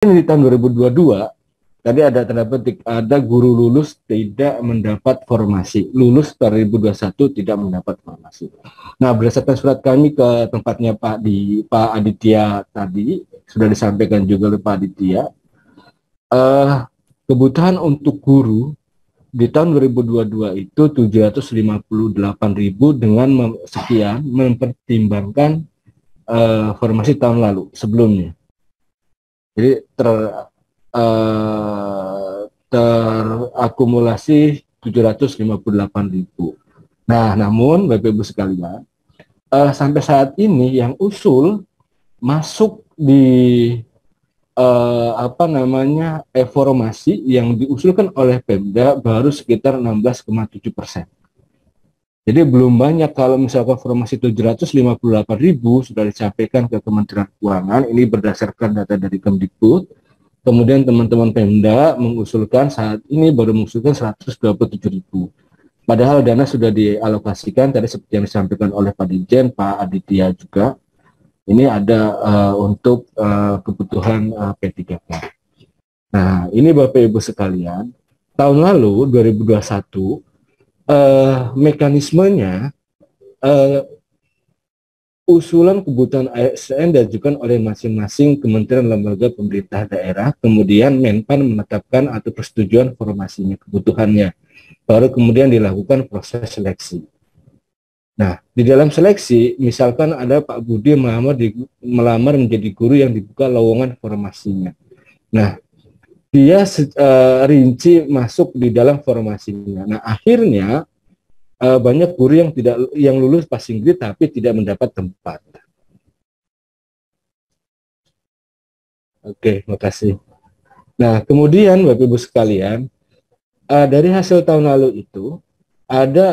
Ini di tahun 2022 tadi ada tanda petik, ada guru lulus tidak mendapat formasi, lulus 2021 tidak mendapat formasi. Nah, berdasarkan surat kami ke tempatnya Pak Aditya tadi, sudah disampaikan juga oleh Pak Aditya, kebutuhan untuk guru di tahun 2022 itu 758.000 dengan sekian mempertimbangkan formasi tahun lalu sebelumnya. Jadi terakumulasi 758.000. Nah, namun Bapak Ibu sekalian, sampai saat ini yang usul masuk di formasi yang diusulkan oleh Pemda baru sekitar 16,7%. Jadi belum banyak. Kalau misalkan formasi 758.000 sudah disampaikan ke Kementerian Keuangan, ini berdasarkan data dari Kemdikbud. Kemudian teman-teman Pemda mengusulkan saat ini baru mengusulkan 127.000. Padahal dana sudah dialokasikan tadi seperti yang disampaikan oleh Pak Dirjen, Pak Aditya juga. Ini ada untuk kebutuhan P3K. Nah, ini Bapak Ibu sekalian, tahun lalu 2021 mekanismenya usulan kebutuhan ASN diajukan oleh masing-masing kementerian lembaga pemerintah daerah, kemudian Menpan menetapkan atau persetujuan formasinya, kebutuhannya, baru kemudian dilakukan proses seleksi. Nah, di dalam seleksi, misalkan ada Pak Budi melamar menjadi guru yang dibuka lowongan formasinya. Nah, dia rinci masuk di dalam formasinya. Nah, akhirnya banyak guru yang lulus passing grade tapi tidak mendapat tempat. Oke, makasih. Nah, kemudian Bapak Ibu sekalian, dari hasil tahun lalu itu ada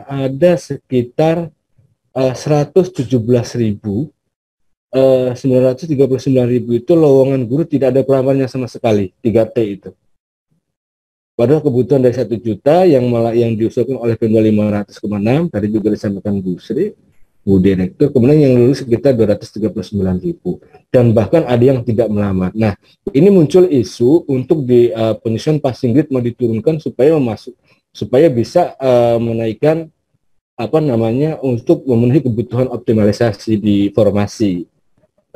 ada sekitar 117.939.000 itu lowongan guru tidak ada pelamarnya sama sekali, 3T itu. Padahal kebutuhan dari 1 juta yang diusulkan oleh Pemda 500,6 tadi juga disampaikan Bu Sri, Bu Direktur, kemudian yang lulus sekitar 239.000 dan bahkan ada yang tidak melamar. Nah, ini muncul isu untuk di penyusunan passing grade mau diturunkan supaya bisa menaikkan untuk memenuhi kebutuhan optimalisasi di formasi.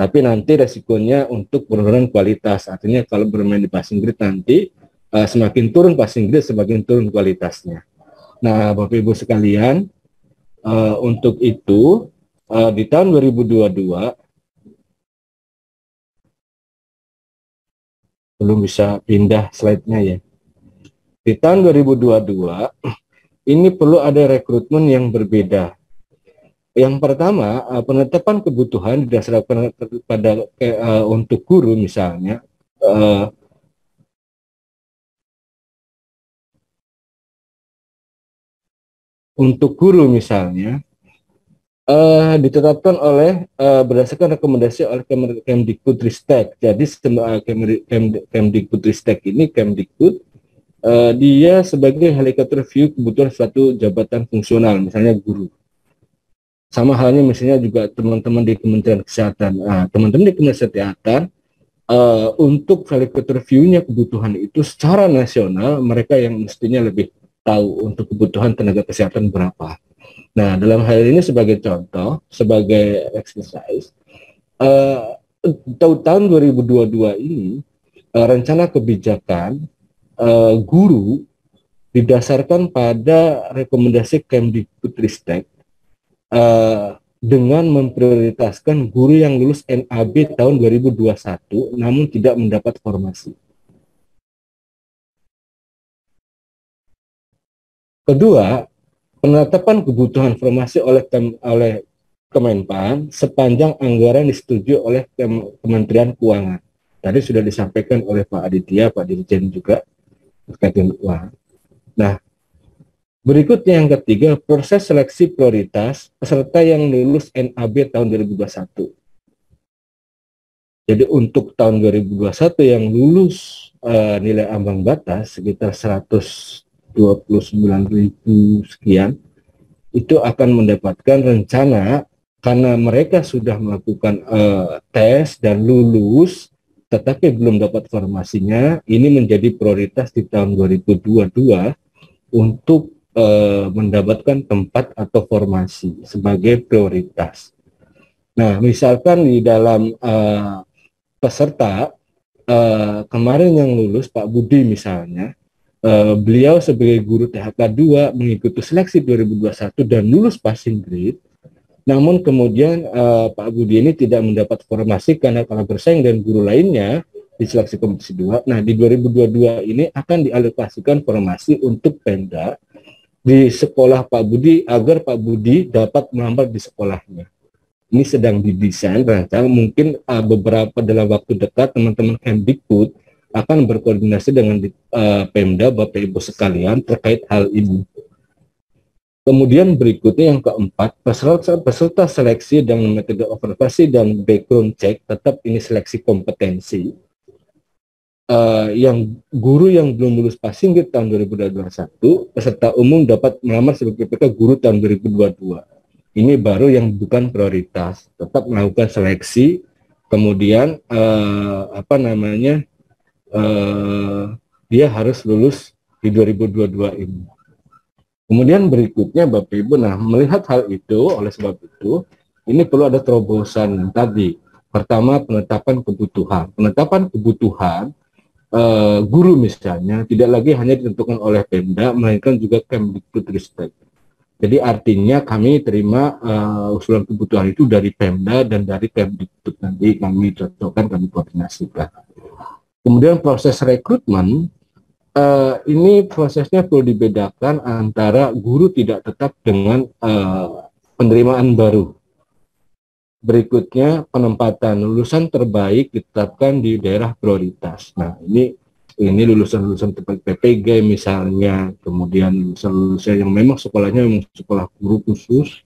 Tapi nanti resikonya untuk penurunan kualitas. Artinya kalau bermain di passing grade nanti semakin turun passing grade semakin turun kualitasnya. Nah, Bapak Ibu sekalian, untuk itu di tahun 2022 belum bisa pindah slide-nya ya. Di tahun 2022 ini perlu ada rekrutmen yang berbeda. Yang pertama, penetapan kebutuhan didasarkan pada untuk guru misalnya, untuk guru misalnya ditetapkan oleh berdasarkan rekomendasi oleh Kemdikbudristek. Jadi Kemdikbudristek ini dia sebagai helikopter view kebutuhan suatu jabatan fungsional, misalnya guru. Sama halnya misalnya juga teman-teman di Kementerian Kesehatan. Teman-teman di Kementerian Kesehatan untuk helikopter view-nya kebutuhan itu secara nasional mereka yang mestinya lebih tahu untuk kebutuhan tenaga kesehatan berapa. Nah, dalam hal ini sebagai contoh, sebagai exercise, tahun 2022 ini rencana kebijakan guru didasarkan pada rekomendasi Kemdikbudristek dengan memprioritaskan guru yang lulus NAB tahun 2021 namun tidak mendapat formasi. Kedua, penetapan kebutuhan formasi oleh Kemenpan sepanjang anggaran disetujui oleh Kementerian Keuangan. Tadi sudah disampaikan oleh Pak Aditya, Pak Dirjen juga terkait dengan uang. Nah, berikutnya yang ketiga, proses seleksi prioritas peserta yang lulus NAB tahun 2021. Jadi untuk tahun 2021 yang lulus nilai ambang batas sekitar 129.000 sekian, itu akan mendapatkan rencana karena mereka sudah melakukan tes dan lulus, tetapi belum dapat formasinya, ini menjadi prioritas di tahun 2022 untuk mendapatkan tempat atau formasi sebagai prioritas. Nah, misalkan di dalam peserta kemarin yang lulus, Pak Budi misalnya, beliau sebagai guru THK 2 mengikuti seleksi 2021 dan lulus passing grade. Namun kemudian Pak Budi ini tidak mendapat formasi karena kalah bersaing dengan guru lainnya di seleksi kompetisi 2. Nah, di 2022 ini akan dialokasikan formasi untuk Pemda di sekolah Pak Budi agar Pak Budi dapat melamar di sekolahnya. Ini sedang didesain rancang, mungkin beberapa dalam waktu dekat teman-teman Kemdikbud akan berkoordinasi dengan Pemda, Bapak Ibu sekalian terkait hal ini. Kemudian berikutnya yang keempat, peserta seleksi dengan metode observasi dan background check, tetap ini seleksi kompetensi. Yang guru yang belum lulus passing grade tahun 2021, peserta umum dapat melamar sebagai PPK guru tahun 2022. Ini baru yang bukan prioritas, tetap melakukan seleksi, kemudian dia harus lulus di 2022 ini. Kemudian berikutnya Bapak Ibu, nah melihat hal itu, oleh sebab itu, ini perlu ada terobosan tadi. Pertama, penetapan kebutuhan. Penetapan kebutuhan guru misalnya tidak lagi hanya ditentukan oleh Pemda, melainkan juga Kemdikbudristek. Jadi artinya kami terima usulan kebutuhan itu dari Pemda dan dari Kemdikbud, nanti kami cocokkan, kami koordinasikan. Kemudian proses rekrutmen, ini prosesnya perlu dibedakan antara guru tidak tetap dengan penerimaan baru. Berikutnya, penempatan lulusan terbaik ditetapkan di daerah prioritas. Nah, ini lulusan-lulusan PPG misalnya, kemudian lulusan-lulusan yang memang sekolahnya memang sekolah guru khusus,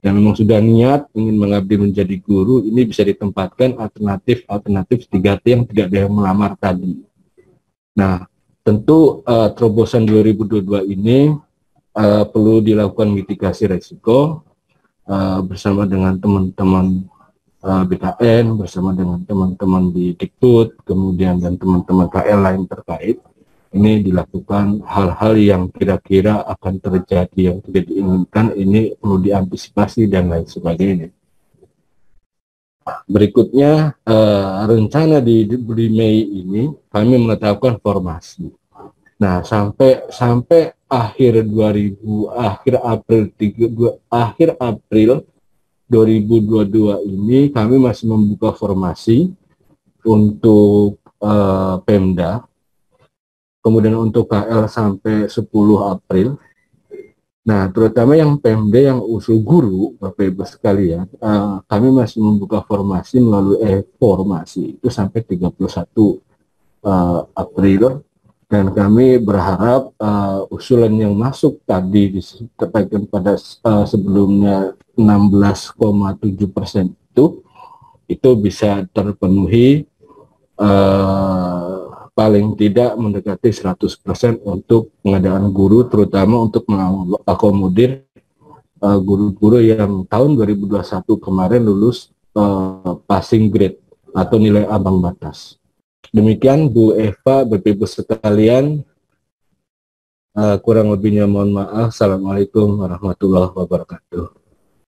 yang memang sudah niat ingin mengabdi menjadi guru, ini bisa ditempatkan alternatif 3T yang tidak ada yang melamar tadi. Nah, tentu terobosan 2022 ini perlu dilakukan mitigasi resiko bersama dengan teman-teman BKN, bersama dengan teman-teman di Dikbud, kemudian dan teman-teman KL lain terkait. Ini dilakukan hal-hal yang kira-kira akan terjadi yang tidak diinginkan, ini perlu diantisipasi dan lain sebagainya. Berikutnya, rencana di Mei ini kami menetapkan formasi. Nah, sampai akhir April 2022 ini kami masih membuka formasi untuk Pemda, kemudian untuk KL sampai 10 April. Nah, terutama yang Pemda yang usul guru, Bapak Ibu sekalian, kami masih membuka formasi melalui formasi itu sampai 31 April. Dan kami berharap usulan yang masuk tadi disampaikan pada sebelumnya 16,7% itu bisa terpenuhi paling tidak mendekati 100% untuk pengadaan guru, terutama untuk mengakomodir guru-guru yang tahun 2021 kemarin lulus passing grade atau nilai ambang batas. Demikian Bu Eva, Bapak Ibu sekalian, kurang lebihnya mohon maaf. Assalamualaikum warahmatullahi wabarakatuh.